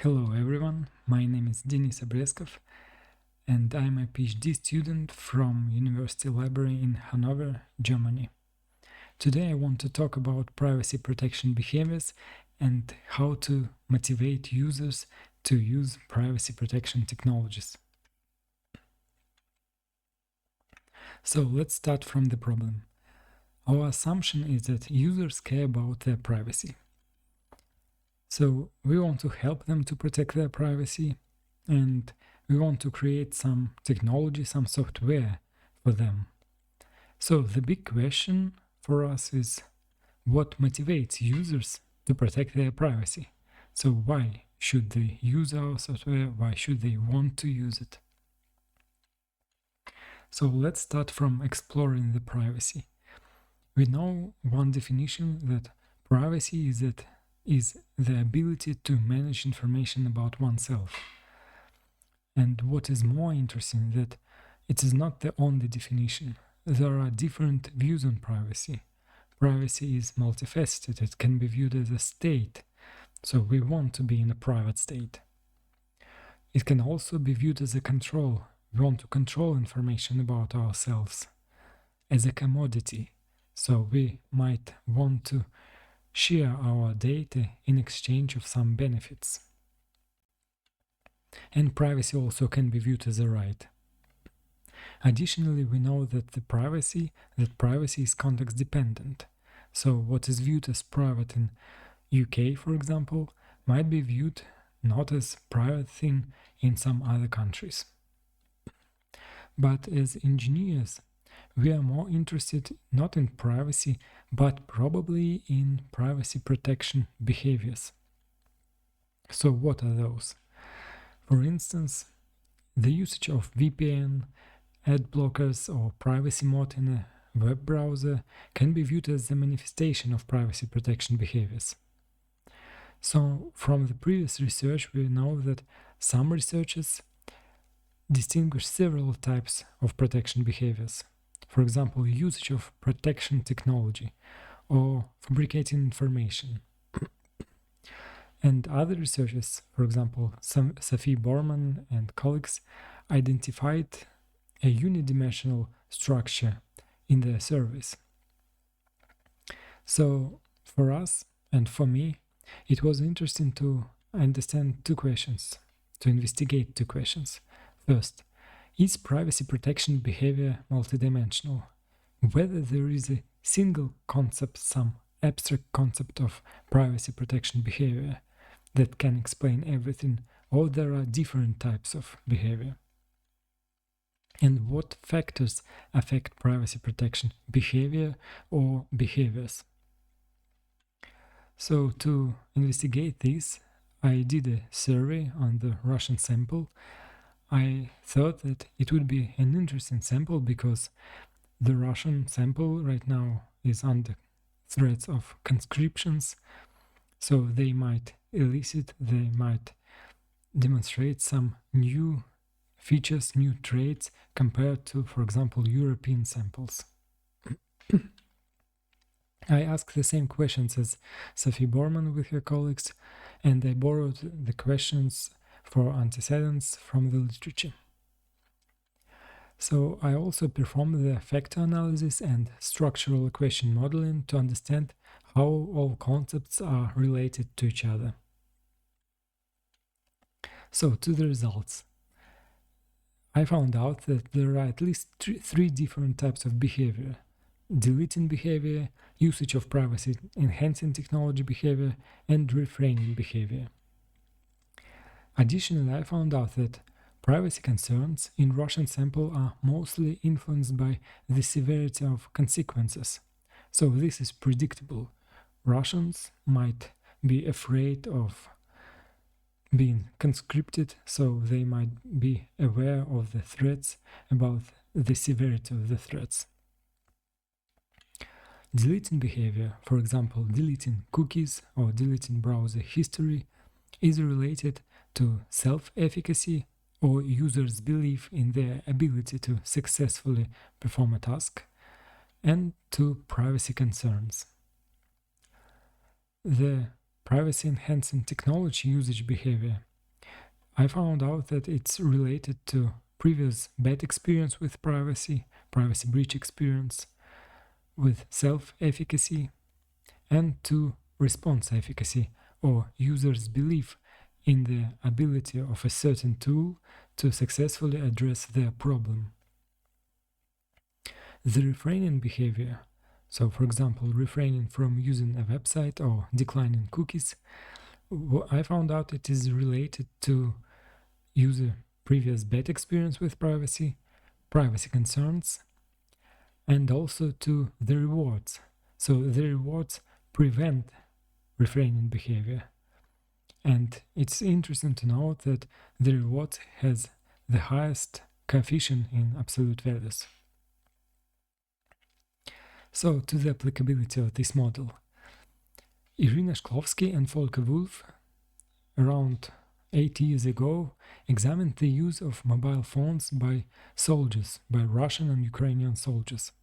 Hello everyone, my name is Denis Abreskov and I'm a PhD student from University Library in Hanover, Germany. Today I want to talk about privacy protection behaviors and how to motivate users to use privacy protection technologies. So let's start from the problem. Our assumption is that users care about their privacy. So we want to help them to protect their privacy, and we want to create some technology, some software for them. So the big question for us is what motivates users to protect their privacy? So why should they use our software? Why should they want to use it? So let's start from exploring the privacy. We know one definition that privacy is the ability to manage information about oneself. And what is more interesting that it is not the only definition. There are different views on privacy. Privacy is multifaceted. It can be viewed as a state. So we want to be in a private state. It can also be viewed as a control. We want to control information about ourselves as a commodity. So we might want to share our data in exchange of some benefits. And privacy also can be viewed as a right. Additionally, we know that privacy is context dependent. So what is viewed as private in UK, for example, might be viewed not as private thing in some other countries. But as engineers, we are more interested not in privacy, but probably in privacy protection behaviors. So what are those? For instance, the usage of VPN, ad blockers, or privacy mode in a web browser can be viewed as a manifestation of privacy protection behaviors. So from the previous research, we know that some researchers distinguish several types of protection behaviors. For example, usage of protection technology or fabricating information. And other researchers, for example, Sophie Borman and colleagues, identified a unidimensional structure in their surveys. So for us and for me, it was interesting to understand two questions, to investigate two questions. First, is privacy protection behavior multidimensional? Whether there is a single concept, some abstract concept of privacy protection behavior that can explain everything, or there are different types of behavior. And what factors affect privacy protection behavior or behaviors? So to investigate this, I did a survey on the RussianSample. I thought that it would be an interesting sample because the RussianSample right now is under threats of conscriptions, so they might they might demonstrate some new features, new traits compared to, for example, European samples. I asked the same questions as Sophie Borman with her colleagues, and I borrowed the questions for antecedents from the literature. So I also performed the factor analysis and structural equation modeling to understand how all concepts are related to each other. So to the results. I found out that there are at least three different types of behavior: deleting behavior, usage of privacy enhancing technology behavior, and refraining behavior. Additionally, I found out that privacy concerns in RussianSample are mostly influenced by the severity of consequences. So this is predictable. Russians might be afraid of being conscripted, so they might be aware of the threats, about the severity of the threats. Deleting behavior, for example, deleting cookies or deleting browser history, is related to self-efficacy or users' belief in their ability to successfully perform a task, and to privacy concerns. The privacy-enhancing technology usage behavior I found out that it's related to previous bad experience with privacy, privacy breach experience, with self-efficacy, and to response efficacy, or users' belief in the ability of a certain tool to successfully address their problem. The refraining behavior, so for example, refraining from using a website or declining cookies, I found out it is related to user previous bad experience with privacy, privacy concerns, and also to the rewards. So the rewards prevent refraining behavior. And it's interesting to note that the reward has the highest coefficient in absolute values. So to the applicability of this model. Irina Shklovsky and Volker Wolf, around 8 years ago, examined the use of mobile phones by soldiers, by Russian and Ukrainian soldiers.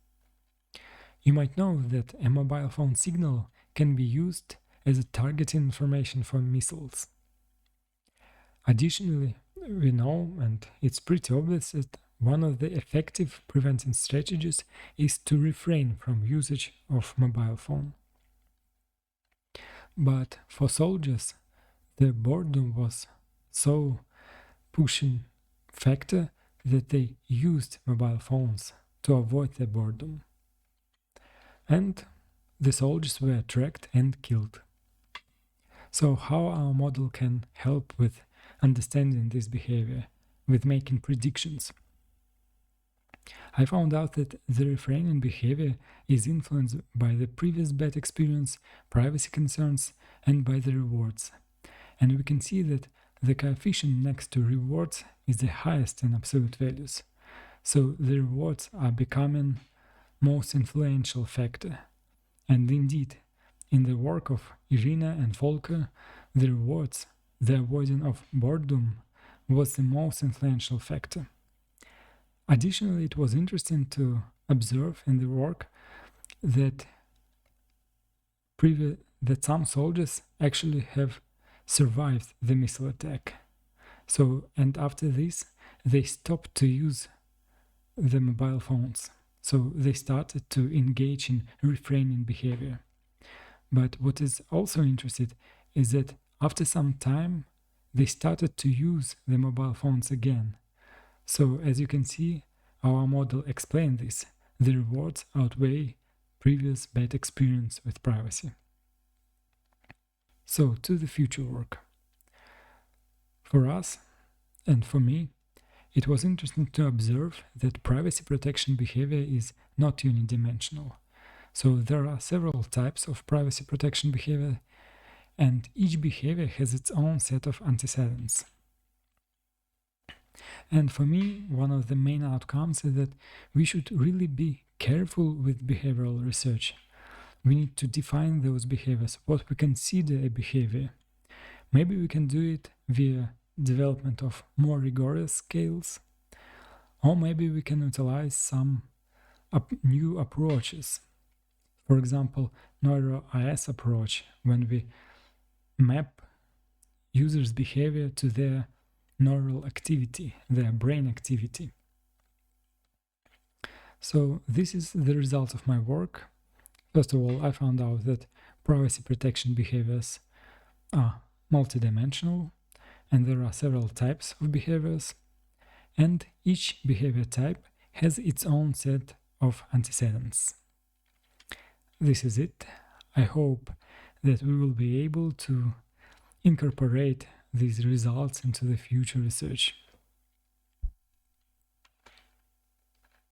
You might know that a mobile phone signal can be used as a targeting information for missiles. Additionally, we know, and it's pretty obvious, that one of the effective preventing strategies is to refrain from usage of mobile phone. But for soldiers, the boredom was so pushing factor that they used mobile phones to avoid the boredom. And the soldiers were tracked and killed. So how our model can help with understanding this behavior, with making predictions? I found out that the refraining behavior is influenced by the previous bad experience, privacy concerns, and by the rewards. And we can see that the coefficient next to rewards is the highest in absolute values. So the rewards are becoming most influential factor. And indeed, in the work of Irina and Volker, the rewards, the avoiding of boredom, was the most influential factor. Additionally, it was interesting to observe in the work that some soldiers actually have survived the missile attack. So, and after this, they stopped to use the mobile phones. So they started to engage in refraining behavior. But what is also interesting is that after some time, they started to use the mobile phones again. So as you can see, our model explained this. The rewards outweigh previous bad experience with privacy. So to the future work. For us, and for me, it was interesting to observe that privacy protection behavior is not unidimensional. So there are several types of privacy protection behavior, and each behavior has its own set of antecedents. And for me, one of the main outcomes is that we should really be careful with behavioral research. We need to define those behaviors, what we consider a behavior. Maybe we can do it via development of more rigorous scales, or maybe we can utilize some new approaches. For example, neuro-IS approach, when we map users' behavior to their neural activity, their brain activity. So this is the result of my work. First of all, I found out that privacy protection behaviors are multidimensional, and there are several types of behaviors, and each behavior type has its own set of antecedents. This is it. I hope that we will be able to incorporate these results into the future research.